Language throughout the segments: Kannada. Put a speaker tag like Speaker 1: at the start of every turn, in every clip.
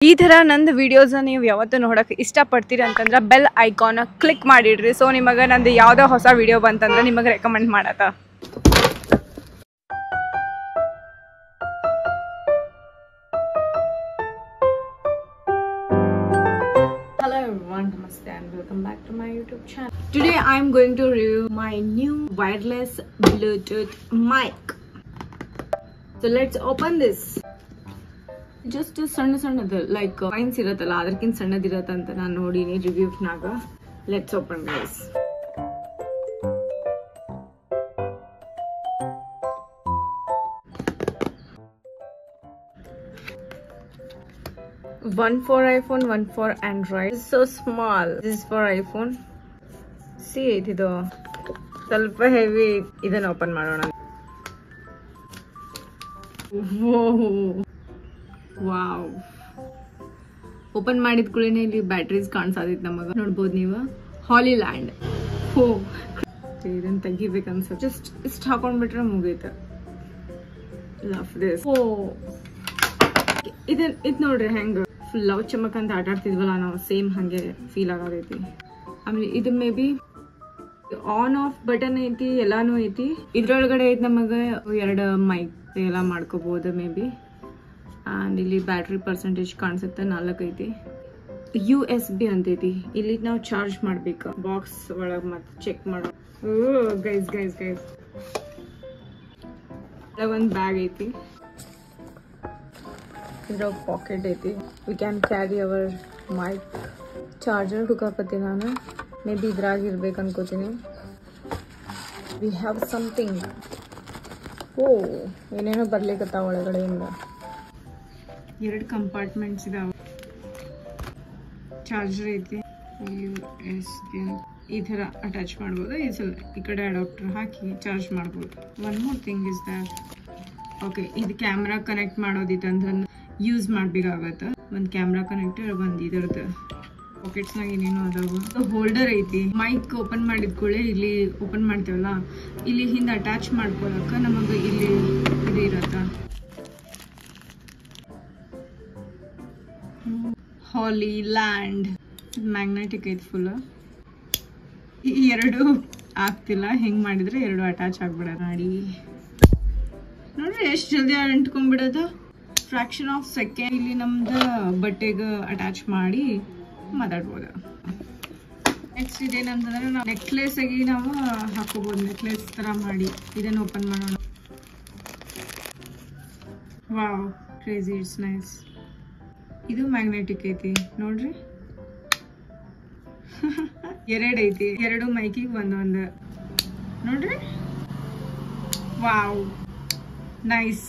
Speaker 1: ಈ ಥರ ನಂದು ವಿಡಿಯೋಸ್ನ ನೀವು ಯಾವತ್ತೂ ನೋಡೋಕೆ ಇಷ್ಟಪಡ್ತೀರಿ ಅಂತಂದ್ರೆ ಬೆಲ್ ಐಕಾನ್ ಕ್ಲಿಕ್ ಮಾಡಿಡ್ರಿ. ಸೊ ನಿಮಗೆ ನಂದು ಯಾವುದೋ ಹೊಸ ವಿಡಿಯೋ ಬಂತಂದ್ರೆ ನಿಮಗೆ ರೆಕಮೆಂಡ್ ಮಾಡತ್ತ. Hello everyone, namaste and welcome back to my YouTube channel. Today I am going to review my new wireless Bluetooth mic. So let's open this. Just ಸಣ್ಣದು ಲೈಕ್ ಕಾಯಿನ್ಸ್ ಇರತ್ತಲ್ಲ ಅದಕ್ಕಿಂತ ಸಣ್ಣದಿರತ್ತಂತ ನಾನು ನೋಡಿನಿ ರಿವ್ಯೂಸ್ನಾಗ. Let's open guys. One for iPhone, one for Android. It's so small. This is for iPhone. See ಇದು ಸ್ವಲ್ಪ ಹೆವಿ. ಇದನ್ನ ಓಪನ್ ಮಾಡೋಣ. ವಾವ್, ಓಪನ್ ಮಾಡಿದ ಕೂಡಲೇ ಇಲ್ಲಿ ಬ್ಯಾಟ್ರೀಸ್ ಕಾಣಿಸೋದಿತ್ತು ನಮಗೆ. ನೋಡ್ಬೋದು ನೀವು, ಹಾಲಿಲ್ಯಾಂಡ್. ಹೋ, ಇದನ್ನ ತೆಗಿಬೇಕನ್ಸ. ಜಸ್ಟ್ ಇಷ್ಟು ಹಾಕೊಂಡ್ಬಿಟ್ರೆ ಮುಗೀತು. Love this. ಓ, ಇದು ನೋಡ್ರಿ ಹೆಂಗ ಫುಲ್ ಲವ್ ಚಮಕ್ ಅಂತ ಆಟ ಆಡ್ತಿದ್ವಲ್ಲ ನಾವು, ಸೇಮ್ ಹಂಗೆ ಫೀಲ್ ಆಗತೈತಿ. ಆಮೇಲೆ ಇದು may be on off button ಐತಿ, ಎಲ್ಲಾನು ಐತಿ. ಇದ್ರೊಳಗಡೆ ಐತಿ ನಮಗೆ 2 ಮೈಕ್ ಎಲ್ಲ ಮಾಡ್ಕೋಬಹುದು ಮೇ ಬಿ. ಆ್ಯಂಡ್ ಇಲ್ಲಿ ಬ್ಯಾಟ್ರಿ ಪರ್ಸೆಂಟೇಜ್ ಕಾಣಿಸುತ್ತೆ 4 ಐತಿ. USB ಅಂತೈತಿ, ಇಲ್ಲಿ ನಾವು ಚಾರ್ಜ್ ಮಾಡ್ಬೇಕು. ಬಾಕ್ಸ್ ಒಳಗೆ ಮತ್ತೆ ಚೆಕ್ ಮಾಡೋ. ಗೈಸ್ ಒಂದು ಬ್ಯಾಗ್ ಐತಿ, ಇದ್ರಾಗ ಪಾಕೆಟ್ ಐತಿ. We can carry our mic. Charger ಹುಡುಕಾಕತ್ತೀನಿ ನಾನು, ಮೇ ಬಿ ಇದ್ರಾಗ ಇರ್ಬೇಕು ಅನ್ಕೋತೀನಿ. We have something. ಓ, ಏನೇನೋ ಬರ್ಲಿಕ್ಕತ್ತಾವ ಒಳಗಡೆಯಿಂದ. 2 ಕಂಪಾರ್ಟ್ಮೆಂಟ್ಸ್ ಇದಾವೆ. ಚಾರ್ಜರ್ ಐತಿ, USB ಈ ಥರ ಅಟ್ಯಾಚ್ ಮಾಡ್ಬೋದು. ಈ ಕಡೆ ಅಡಾಪ್ಟರ್ ಹಾಕಿ ಚಾರ್ಜ್ ಮಾಡ್ಬೋದು. One more thing is that, okay, ಇದು ಕ್ಯಾಮ್ರಾ ಕನೆಕ್ಟ್ ಮಾಡೋದಿತ್ತಂದ್ರೆ ಯೂಸ್ ಮಾಡ್ಬೇಕಾಗತ್ತೆ. ಒಂದು ಕ್ಯಾಮ್ರಾ ಕನೆಕ್ಟರ್, ಒಂದು ಇದರದ್ದು ಪಾಕೆಟ್ಸ್ನಾಗ ಏನೇನೋ ಅದಾವ. ಹೋಲ್ಡರ್ ಐತಿ. ಮೈಕ್ ಓಪನ್ ಮಾಡಿದ ಕೂಡಲೇ ಇಲ್ಲಿ ಓಪನ್ ಮಾಡ್ತೇವಲ್ಲ, ಇಲ್ಲಿ ಹಿಂದೆ ಅಟ್ಯಾಚ್ ಮಾಡ್ಕೊಳಕ ನಮಗೆ ಇಲ್ಲಿ ಇದು ಇರತ್ತ. ಹಾಲಿಲ್ಯಾಂಡ್ ಮ್ಯಾಗ್ನೆಟಿಕ್ ಐತಿ ಫುಲ್. ಈ 2 ಆಗ್ತಿಲ್ಲ, ಹೆಂಗ್ ಮಾಡಿದ್ರೆ 2 ಅಟ್ಯಾಚ್ ಆಗ್ಬಿಡ. ನೋಡ್ರಿ ಎಷ್ಟು ಜಲ್ದಿ ಅಂಟ್ಕೊಂಡ್ಬಿಡೋದು, ಫ್ರಾಕ್ಷನ್ ಆಫ್ ಸೆಕೆಂಡ್. ಇಲ್ಲಿ ನಮ್ದು ಬಟ್ಟೆಗೆ ಅಟ್ಯಾಚ್ ಮಾಡಿ ಮಾತಾಡ್ಬೋದು. ನೆಕ್ಸ್ಟ್ ಇದೇನಂತಂದ್ರೆ ನಾವು ನೆಕ್ಲೆಸ್ ಆಗಿ ನಾವು ಹಾಕೋಬಹುದು. ನೆಕ್ಲೆಸ್ ತರ ಮಾಡಿ ಇದನ್ನ ಓಪನ್ ಮಾಡೋಣ. Wow, crazy, it's nice. ಇದು ಮ್ಯಾಗ್ನೆಟಿಕ್ ಐತಿ ನೋಡ್ರಿ. 2 ಐತಿ, 2 ಮೈಕಿಗೆ ಒಂದೊಂದು ನೋಡ್ರಿ. Wow, nice,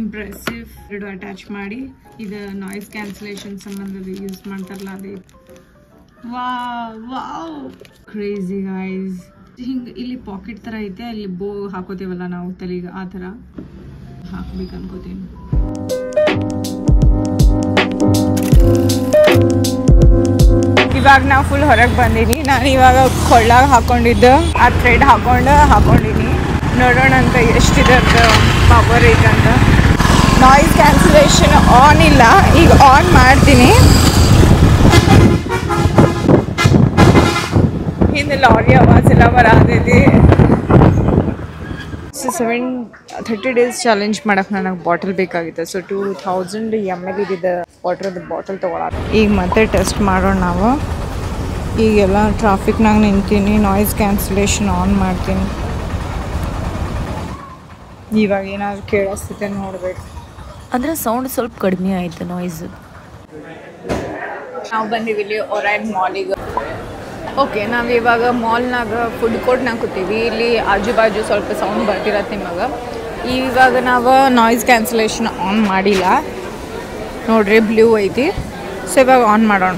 Speaker 1: impressive. 2 ಅಟ್ಯಾಚ್ ಮಾಡಿ ಇದು ನಾಯ್ಸ್ ಕ್ಯಾನ್ಸಲೇಷನ್ ಸಂಬಂಧ ಯೂಸ್ ಮಾಡ್ತಾರಲ್ಲ ಅದೇ. Wow, crazy guys. ಹಿಂಗೆ ಇಲ್ಲಿ ಪಾಕೆಟ್ ತರ ಐತೆ, ಅಲ್ಲಿ ಬೋ ಹಾಕೋತೇವಲ್ಲ ನಾವು ತಲೆಗೆ, ಆ ಥರ ಹಾಕ್ಬೇಕು ಅನ್ಕೋತೀನಿ. ಇವಾಗ ನಾವು ಫುಲ್ ಹೊರಗೆ ಬಂದೀನಿ. ನಾನು ಇವಾಗ ಕೊಳ್ಳಾಗ ಹಾಕೊಂಡಿದ್ದು ಆ ಥ್ರೆಡ್ ಹಾಕೊಂಡಿನಿ. ನೋಡೋಣ ಅಂತ ಎಷ್ಟಿದರ್ದು ಪವರ್ ಐತಂತ. ನಾಯ್ಸ್ ಕ್ಯಾನ್ಸಲೇಷನ್ ಆನ್ ಇಲ್ಲ, ಈಗ ಆನ್ ಮಾಡ್ತೀನಿ. ಹಿಂದೆ ಲಾರಿ ಆವಾಜ್ ಎಲ್ಲ ಬರತೈತಿ. 30 ಡೇಸ್ ಚಾಲೆಂಜ್ ಮಾಡಕ್ಕೆ ನನಗೆ ಬಾಟಲ್ ಬೇಕಾಗಿತ್ತು. ಸೊ 2000 ml ಇದ್ದಿದ್ದ ವಾಟರ್ದು ಬಾಟಲ್ ತೊಗೊಳಕ್ಕೆ. ಈಗ ಮತ್ತೆ ಟೆಸ್ಟ್ ಮಾಡೋಣ ನಾವು. ಈಗೆಲ್ಲ ಟ್ರಾಫಿಕ್ನಾಗ ನಿಂತೀನಿ, ನಾಯ್ಸ್ ಕ್ಯಾನ್ಸಲೇಷನ್ ಆನ್ ಮಾಡ್ತೀನಿ. ಇವಾಗ ಏನಾದ್ರು ಕೇಳಿಸ್ತೈತೆ ನೋಡ್ಬೇಕು.
Speaker 2: ಅಂದರೆ ಸೌಂಡ್ ಸ್ವಲ್ಪ ಕಡಿಮೆ ಆಯಿತು ನಾಯ್ಸ್.
Speaker 1: ನಾವು ಬಂದೀವಿ ಇಲ್ಲಿ ಒರೈನ್ ಮಾಲಿಗೆ. ಓಕೆ, ನಾವು ಇವಾಗ ಮಾಲ್ನಾಗ ಫುಡ್ ಕೋರ್ಟ್ನಾಗ ಕೂತೀವಿ. ಇಲ್ಲಿ ಆಜು ಬಾಜು ಸ್ವಲ್ಪ ಸೌಂಡ್ ಬರ್ತಿರತ್ತೆ ನಿಮಗೆ. ಇವಾಗ ನಾವು ನಾಯ್ಸ್ ಕ್ಯಾನ್ಸಲೇಷನ್ ಆನ್ ಮಾಡಿಲ್ಲ ನೋಡ್ರಿ, ಬ್ಲೂ ಐತಿ. ಸೊ ಇವಾಗ ಆನ್ ಮಾಡೋಣ.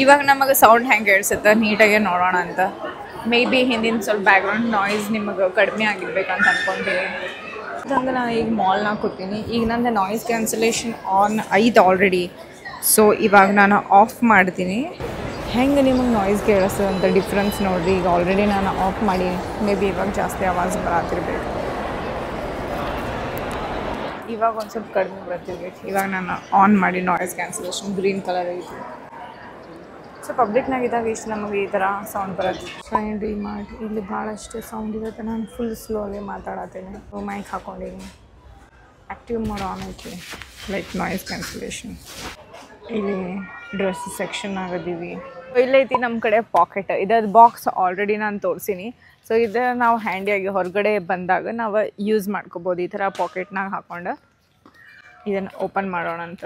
Speaker 1: ಇವಾಗ ನಮಗೆ ಸೌಂಡ್ ಹೆಂಗೆ ಕೇಳಿಸುತ್ತೆ ನೀಟಾಗೆ ನೋಡೋಣ ಅಂತ. ಮೇ ಬಿ ಹಿಂದಿನ ಸ್ವಲ್ಪ ಬ್ಯಾಕ್ಗ್ರೌಂಡ್ ನಾಯ್ಸ್ ನಿಮಗೆ ಕಡಿಮೆ ಆಗಿರ್ಬೇಕಂತ ಅಂದ್ಕೊತೀನಿ. ಹಂಗೆ ನಾನು ಈಗ ಮಾಲ್ನಾಗ ಕೂತೀನಿ. ಈಗ ನಂದು ನಾಯ್ಸ್ ಕ್ಯಾನ್ಸಲೇಷನ್ ಆನ್ ಐತೆ ಆಲ್ರೆಡಿ. ಸೊ ಇವಾಗ ನಾನು ಆಫ್ ಮಾಡ್ತೀನಿ. ಹೆಂಗೆ ನಿಮಗೆ ನಾಯ್ಸ್ ಕೇಳಿಸ್ತದೆ ಅಂತ ಡಿಫ್ರೆನ್ಸ್ ನೋಡಿರಿ. ಈಗ ಆಲ್ರೆಡಿ ನಾನು ಆಫ್ ಮಾಡಿ ಮೇ ಬಿ ಇವಾಗ ಜಾಸ್ತಿ ಆವಾಜ್ ಬರತ್ತಿರ್ಬೇಕು. ಇವಾಗ ಒಂದು ಸ್ವಲ್ಪ ಕಡಿಮೆ ಬರ್ತೀವಿ. ಇವಾಗ ನಾನು ಆನ್ ಮಾಡಿ ನಾಯ್ಸ್ ಕ್ಯಾನ್ಸಲೇಷನ್ ಗ್ರೀನ್ ಕಲರ್ ಐತಿ. ಸೊ ಪಬ್ಲಿಕ್ನಾಗ ಇದ್ದಾಗ ಇಷ್ಟು ನಮಗೆ ಈ ಥರ ಸೌಂಡ್ ಬರುತ್ತೆ. ಫೈನ್ ರೀ ಮಾಡಿ ಇಲ್ಲಿ ಭಾಳಷ್ಟು ಸೌಂಡ್ ಇರುತ್ತೆ. ನಾನು ಫುಲ್ ಸ್ಲೋಲಿ ಮಾತಾಡತ್ತೇನೆ. ಮೈಕ್ ಹಾಕ್ಕೊಂಡಿನಿ. ಆ್ಯಕ್ಟಿವ್ ಮೋಡ್ ಆನ್ ಐತಿ, ಲೈಕ್ ನಾಯ್ಸ್ ಕ್ಯಾನ್ಸಲೇಷನ್. ಇಲ್ಲಿ ಡ್ರೆಸ್ ಸೆಕ್ಷನ್ ಆಗದೀವಿ. ಇಲ್ಲೈತಿ ನಮ್ಮ ಕಡೆ ಪಾಕೆಟ್. ಇದರ ಬಾಕ್ಸ್ ಆಲ್ರೆಡಿ ನಾನು ತೋರಿಸೀನಿ. ಸೊ ಇದು ನಾವು ಹ್ಯಾಂಡಿಯಾಗಿ ಹೊರಗಡೆ ಬಂದಾಗ ನಾವು ಯೂಸ್ ಮಾಡ್ಕೋಬೋದು. ಈ ಥರ ಪಾಕೆಟ್ನಾಗ ಹಾಕ್ಕೊಂಡು ಇದನ್ನು ಓಪನ್ ಮಾಡೋಣ ಅಂತ.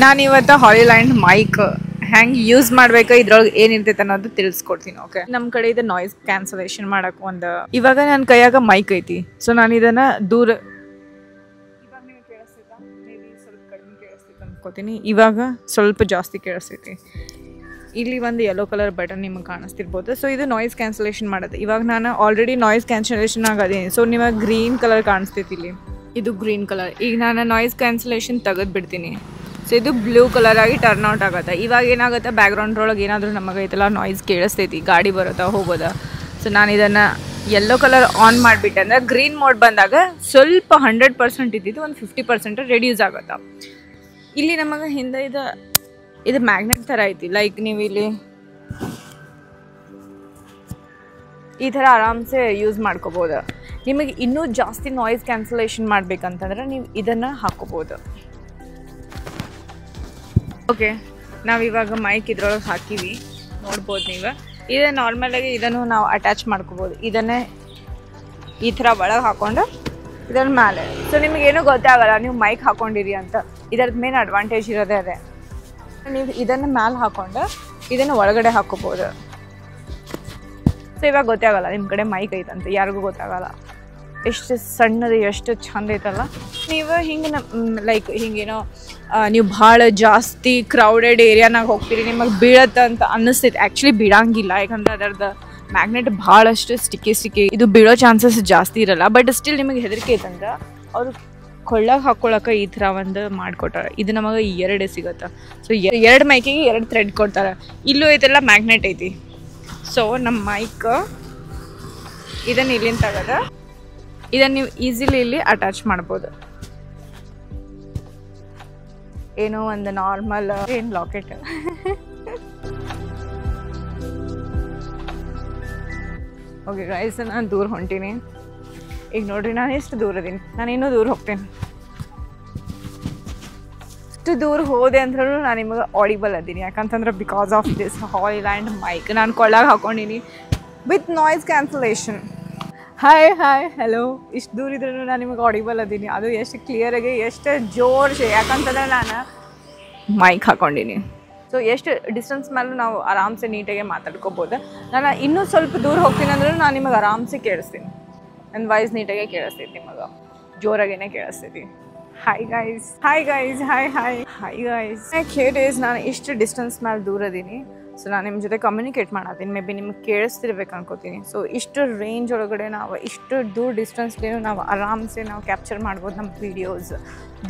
Speaker 1: ನಾನಿವತ್ತು ಹಾಲಿಲ್ಯಾಂಡ್ ಮೈಕ್ ಹೆಂಗೆ ಯೂಸ್ ಮಾಡ್ಬೇಕು, ಇದ್ರೊಳಗೆ ಏನಿರ್ತೈತೆ ಅನ್ನೋದು ತಿಳಿಸ್ಕೊಡ್ತೀನಿ. ಓಕೆ, ನಮ್ಮ ಕಡೆ ಇದು ನಾಯ್ಸ್ ಕ್ಯಾನ್ಸಲೇಷನ್ ಮಾಡಕ್ಕೆ ಒಂದು ಇವಾಗ ನನ್ನ ಕೈಯಾಗ ಮೈಕ್ ಐತಿ. ಸೊ ನಾನು ಇದನ್ನು ದೂರ ಇವಾಗ ನೀವು ಕೇಳಿಸ್ತಿದ್ದ ಮೇ ಬಿ ಸ್ವಲ್ಪ ಕಡಿಮೆ ಕೇಳಿಸ್ತೈತೆ ಅಂದ್ಕೋತೀನಿ. ಇವಾಗ ಸ್ವಲ್ಪ ಜಾಸ್ತಿ ಕೇಳಿಸ್ತೈತಿ. ಇಲ್ಲಿ ಒಂದು ಯೆಲ್ಲೋ ಕಲರ್ ಬಟನ್ ನಿಮಗೆ ಕಾಣಿಸ್ತಿರ್ಬೋದು. ಸೊ ಇದು ನಾಯ್ಸ್ ಕ್ಯಾನ್ಸಲೇಷನ್ ಮಾಡೋದು. ಇವಾಗ ನಾನು ಆಲ್ರೆಡಿ ನಾಯ್ಸ್ ಕ್ಯಾನ್ಸಲೇಷನ್ ಆಗದೀನಿ. ಸೊ ನಿಮಗೆ ಗ್ರೀನ್ ಕಲರ್ ಕಾಣಿಸ್ತೈತಿ. ಇಲ್ಲಿ ಇದು ಗ್ರೀನ್ ಕಲರ್. ಈಗ ನಾನು ನಾಯ್ಸ್ ಕ್ಯಾನ್ಸಲೇಷನ್ ತೆಗೆದುಬಿಡ್ತೀನಿ. ಸೊ ಇದು ಬ್ಲೂ ಕಲರ್ ಆಗಿ ಟರ್ನ್ ಔಟ್ ಆಗುತ್ತೆ. ಇವಾಗ ಏನಾಗುತ್ತೆ, ಬ್ಯಾಕ್ಗ್ರೌಂಡ್ರೊಳಗೆ ಏನಾದರೂ ನಮಗೆ ಐತಲ್ಲ ನಾಯ್ಸ್ ಕೇಳಿಸ್ತೈತಿ, ಗಾಡಿ ಬರುತ್ತಾ ಹೋಗೋದ. ಸೊ ನಾನು ಇದನ್ನು ಯೆಲ್ಲೋ ಕಲರ್ ಆನ್ ಮಾಡಿಬಿಟ್ಟೆ ಅಂದರೆ ಗ್ರೀನ್ ಮೋಡ್ ಬಂದಾಗ ಸ್ವಲ್ಪ 100% ಇದ್ದಿದ್ದು ಒಂದು 50% ರೆಡ್ಯೂಸ್ ಆಗುತ್ತೆ. ಇಲ್ಲಿ ನಮಗೆ ಹಿಂದೆ ಇದು ಮ್ಯಾಗ್ನೆಟ್ ಥರ ಐತಿ. ಲೈಕ್ ನೀವು ಇಲ್ಲಿ ಈ ಥರ ಆರಾಮ್ಸೆ ಯೂಸ್ ಮಾಡ್ಕೋಬೋದು. ನಿಮಗೆ ಇನ್ನೂ ಜಾಸ್ತಿ ನಾಯ್ಸ್ ಕ್ಯಾನ್ಸಲೇಷನ್ ಮಾಡಬೇಕಂತಂದ್ರೆ ನೀವು ಇದನ್ನು ಹಾಕೋಬೋದು. ಓಕೆ, ನಾವಿವಾಗ ಮೈಕ್ ಇದ್ರೊಳಗೆ ಹಾಕಿವಿ, ನೋಡ್ಬೋದು ನೀವು. ಇದು ನಾರ್ಮಲಾಗಿ ಇದನ್ನು ನಾವು ಅಟ್ಯಾಚ್ ಮಾಡ್ಕೋಬೋದು. ಇದನ್ನೇ ಈ ಥರ ಒಳಗೆ ಹಾಕ್ಕೊಂಡು ಇದರ ಮೇಲೆ. ಸೊ ನಿಮಗೇನು ಗೊತ್ತೇ ಆಗಲ್ಲ ನೀವು ಮೈಕ್ ಹಾಕ್ಕೊಂಡಿರಿ ಅಂತ. ಇದರದ್ದು ಮೇನ್ ಅಡ್ವಾಂಟೇಜ್ ಇರೋದೇ ಅದೇ. ನೀವು ಇದನ್ನು ಮ್ಯಾಲೆ ಹಾಕ್ಕೊಂಡು ಇದನ್ನು ಒಳಗಡೆ ಹಾಕೋಬೋದು. ಸೊ ಇವಾಗ ಗೊತ್ತೇ ಆಗಲ್ಲ ನಿಮ್ಮ ಕಡೆ ಮೈಕ್ ಐತಂತ, ಯಾರಿಗೂ ಗೊತ್ತಾಗಲ್ಲ. ಎಷ್ಟು ಸಣ್ಣದು ಎಷ್ಟು ಚಂದ ಐತಲ್ಲ. ನೀವು ಹಿಂಗೆ ಲೈಕ್ ಹಿಂಗೇನೋ ನೀವು ಭಾಳ ಜಾಸ್ತಿ ಕ್ರೌಡೆಡ್ ಏರಿಯಾನಾಗ ಹೋಗ್ತೀರಿ, ನಿಮಗೆ ಬೀಳತ್ತೆ ಅಂತ ಅನ್ನಿಸ್ತೈತೆ. ಆ್ಯಕ್ಚುಲಿ ಬೀಳಂಗಿಲ್ಲ, ಯಾಕಂದ್ರೆ ಅದರದ್ದು ಮ್ಯಾಗ್ನೆಟ್ ಭಾಳಷ್ಟು ಸ್ಟಿಕ್ಕಿ ಇದು ಬೀಳೋ ಚಾನ್ಸಸ್ ಜಾಸ್ತಿ ಇರಲ್ಲ. ಬಟ್ ಸ್ಟಿಲ್ ನಿಮಗೆ ಹೆದರಿಕೆ ಐತಂದ್ರೆ ಅವರು ಕೊಳ್ಳಾಗ ಹಾಕ್ಕೊಳಕ್ಕೆ ಈ ಥರ ಒಂದು ಮಾಡಿಕೊಟ್ಟಾರೆ. ಇದು ನಮಗೆ 2 ಸಿಗುತ್ತೆ. ಸೊ 2 ಮೈಕಿಗೆ 2 ಥ್ರೆಡ್ ಕೊಡ್ತಾರೆ. ಇಲ್ಲೂ ಐತೆಲ್ಲ ಮ್ಯಾಗ್ನೆಟ್ ಐತಿ. ಸೊ ನಮ್ಮ ಮೈಕ್ ಇದನ್ನು ಇಲ್ಲಿಂದ ತೆಗೆದು ಇದನ್ನು ನೀವು ಈಸಿಲಿ ಇಲ್ಲಿ ಅಟ್ಯಾಚ್ ಮಾಡ್ಬೋದು. ಏನೋ ಒಂದು ನಾರ್ಮಲ್ ಏನು ಲಾಕೆಟ್. ಓಕೆ ಗೈಸ್, ನಾನು ದೂರ ಹೊಂಟೀನಿ. ಈಗ ನೋಡ್ರಿ ನಾನು ಎಷ್ಟು ದೂರ ಅದೀನಿ. ನಾನು ಇನ್ನೂ ದೂರ ಹೋಗ್ತೀನಿ. ಎಷ್ಟು ದೂರ ಹೋದೆ ಅಂದ್ರೂ ನಾನು ನಿಮಗೆ ಆಡಿಬಲ್ ಅದೀನಿ. ಯಾಕಂತಂದ್ರೆ because of this Hollyland mic ನಾನು ಕೊಳ್ಳಾಗ ಹಾಕ್ಕೊಂಡಿನಿ with noise cancellation. Hi hello. ಇಷ್ಟು ದೂರ ಇದ್ರೂ ನಾನು ನಿಮಗೆ ಆಡಿಬಲ್ ಅದೀನಿ. ಅದು ಎಷ್ಟು ಕ್ಲಿಯರಾಗಿ ಎಷ್ಟು ಜೋರ್ಸೆ, ಯಾಕಂತಂದ್ರೆ ನಾನು ಮೈಕ್ ಹಾಕ್ಕೊಂಡಿನಿ. ಸೊ ಎಷ್ಟು ಡಿಸ್ಟೆನ್ಸ್ ಮೇಲೂ ನಾವು ಆರಾಮ್ಸೆ ನೀಟಾಗಿ ಮಾತಾಡ್ಕೋಬೋದು. ನಾನು ಇನ್ನೂ ಸ್ವಲ್ಪ ದೂರ ಹೋಗ್ತೀನಿ ಅಂದ್ರೂ ನಾನು ನಿಮಗೆ ಆರಾಮ್ಸೆ ಕೇಳಿಸ್ತೀನಿ. ನನ್ನ ವಾಯ್ಸ್ ನೀಟಾಗೆ ಕೇಳಿಸ್ತೈತಿ, ನಿಮಗೆ ಜೋರಾಗೇನೆ ಕೇಳಿಸ್ತೈತಿ. ಹಾಯ್ ಗೈಸ್ ಹೇರ್ ಡೇಸ್ ನಾನು ಇಷ್ಟು ಡಿಸ್ಟೆನ್ಸ್ ಮೇಲೆ ದೂರ ಅದೀನಿ. ಸೊ ನಾನು ನಿಮ್ಮ ಜೊತೆ ಕಮ್ಯುನಿಕೇಟ್ ಮಾಡತ್ತೀನಿ. ಮೇ ಬಿ ನಿಮ್ಗೆ ಕೇಳಿಸ್ತಿರ್ಬೇಕು ಅನ್ಕೋತೀನಿ. ಸೊ ಇಷ್ಟು ರೇಂಜ್ ಒಳಗಡೆ ನಾವು ಇಷ್ಟು ದೂರ ಡಿಸ್ಟೆನ್ಸ್ಲೇನು ನಾವು ಆರಾಮ್ಸೆ ನಾವು ಕ್ಯಾಪ್ಚರ್ ಮಾಡ್ಬೋದು ನಮ್ಮ ವೀಡಿಯೋಸ್.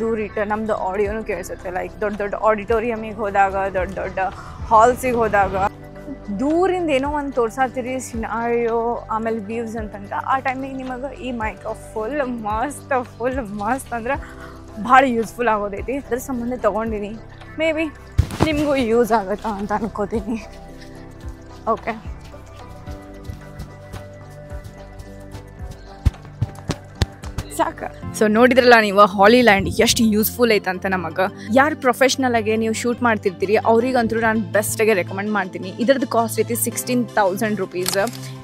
Speaker 1: ದೂರ ಇಟ್ಟು ನಮ್ಮದು ಆಡಿಯೋನು ಕೇಳಿಸುತ್ತೆ. ಲೈಕ್ ದೊಡ್ಡ ಆಡಿಟೋರಿಯಮಿಗೆ ಹೋದಾಗ, ದೊಡ್ಡ ಹಾಲ್ಸಿಗೆ ಹೋದಾಗ ದೂರಿಂದ ಏನೋ ಒಂದು ತೋರ್ಸಾತಿರಿ ಸಿನಾರಿಯೋ, ಆಮೇಲೆ ವ್ಯೂಸ್ ಅಂತಂತ. ಆ ಟೈಮಿಗೆ ನಿಮಗೆ ಈ ಮೈಕ್ ಫುಲ್ ಮಸ್ತ್ ಅಂದ್ರೆ ಭಾಳ ಯೂಸ್ಫುಲ್ ಆಗೋದೈತಿ. ಅದ್ರ ಸಂಬಂಧ ತೊಗೊಂಡಿನಿ. ಮೇ ಬಿ ನಿಮಗೂ ಯೂಸ್ ಆಗುತ್ತಾ ಅಂತ ಅನ್ಕೋತೀನಿ. ಓಕೆ, ಸಾಕು. ಸೊ ನೋಡಿದ್ರಲ್ಲ ನೀವು ಹಾಲಿಲ್ಯಾಂಡ್ ಎಷ್ಟು ಯೂಸ್ಫುಲ್ ಐತಂತ. ನಮಗೆ ಯಾರು ಪ್ರೊಫೆಷ್ನಲ್ ಆಗಿ ನೀವು ಶೂಟ್ ಮಾಡ್ತಿರ್ತೀರಿ ಅವ್ರಿಗಂತೂ ನಾನು ಬೆಸ್ಟಾಗೆ ರೆಕಮೆಂಡ್ ಮಾಡ್ತೀನಿ. ಇದರದ್ದು ಕಾಸ್ಟ್ ಐತಿ 16,000 ರೂಪೀಸ್.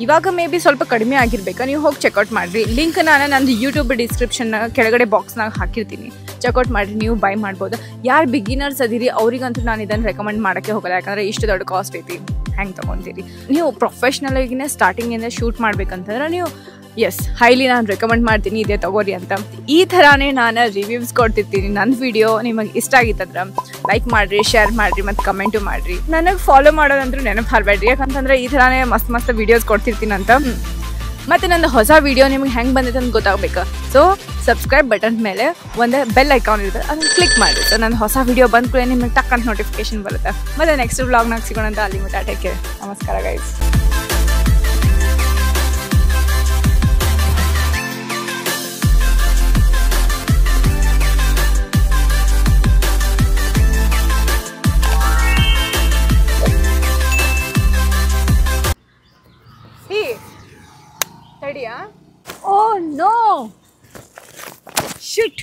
Speaker 1: ಇವಾಗ ಮೇ ಬಿ ಸ್ವಲ್ಪ ಕಡಿಮೆ ಆಗಿರ್ಬೇಕಾ, ನೀವು ಹೋಗಿ ಚೆಕ್ಔಟ್ ಮಾಡಿರಿ. ಲಿಂಕ್ ನಾನು ನಂದು ಯೂಟ್ಯೂಬ್ ಡಿಸ್ಕ್ರಿಪ್ಷನ್ ಕೆಳಗಡೆ ಬಾಕ್ಸ್ನಾಗ ಹಾಕಿರ್ತೀನಿ, ಚೆಕ್ಔಟ್ ಮಾಡಿರಿ, ನೀವು ಬೈ ಮಾಡ್ಬೋದು. ಯಾರು ಬಿಗಿನರ್ಸ್ ಅದಿರಿ ಅವ್ರಿಗಂತೂ ನಾನು ಇದನ್ನು ರೆಕಮೆಂಡ್ ಮಾಡೋಕ್ಕೆ ಹೋಗಲ್ಲ. ಯಾಕಂದರೆ ಇಷ್ಟು ದೊಡ್ಡ ಕಾಸ್ಟ್ ಐತಿ, ಹೆಂಗೆ ತೊಗೊತೀರಿ. ನೀವು ಪ್ರೊಫೆಷ್ನಲ್ ಆಗಿನೇ ಸ್ಟಾರ್ಟಿಂಗಿಂದ ಶೂಟ್ ಮಾಡ್ಬೇಕಂತಂದ್ರೆ ನೀವು ಹೈಲಿ ನಾನು ರೆಕಮೆಂಡ್ ಮಾಡ್ತೀನಿ ಇದೇ ತಗೋರಿ ಅಂತ. ಈ ಥರನೇ ನಾನು ರಿವ್ಯೂಸ್ ಕೊಡ್ತಿರ್ತೀನಿ. ನನ್ನ ವಿಡಿಯೋ ನಿಮಗೆ ಇಷ್ಟ ಆಗಿತ್ತಂದ್ರೆ ಲೈಕ್ ಮಾಡಿರಿ, ಶೇರ್ ಮಾಡಿರಿ ಮತ್ತು ಕಮೆಂಟು ಮಾಡಿರಿ. ನನಗೆ ಫಾಲೋ ಮಾಡೋದಂದ್ರೂ ನೆನಪು ಹಾರಬೇಡ್ರಿ. ಯಾಕಂತಂದರೆ ಈ ಥರನೇ ಮಸ್ತ್ ವೀಡಿಯೋಸ್ ಕೊಡ್ತಿರ್ತೀನಿ ಅಂತ. ಮತ್ತು ನಂದು ಹೊಸ ವೀಡಿಯೋ ನಿಮ್ಗೆ ಹೆಂಗೆ ಬಂದಿದೆ ಅಂತ ಗೊತ್ತಾಗಬೇಕು. ಸೊ ಸಬ್ಸ್ಕ್ರೈಬ್ ಬಟನ್ ಮೇಲೆ ಒಂದು ಬೆಲ್ ಐಕಾನ್ ಇರುತ್ತೆ ಅದನ್ನು ಕ್ಲಿಕ್ ಮಾಡಿ. ಸೊ ನನ್ನ ಹೊಸ ವಿಡಿಯೋ ಬಂದ ಕೂಡ ನಿಮಗೆ ಟಕ್ ಅಂತ ನೋಟಿಫಿಕೇಶನ್ ಬರುತ್ತೆ. ಮತ್ತು ನೆಕ್ಸ್ಟ್ ವ್ಲಾಗ್ನಾಗ ಸಿಗೋಣ ಅಂತ ಅಲ್ಲಿ ಟೇಕ್ ನಮಸ್ಕಾರ ಗೈಸ್. Oh no! Shit!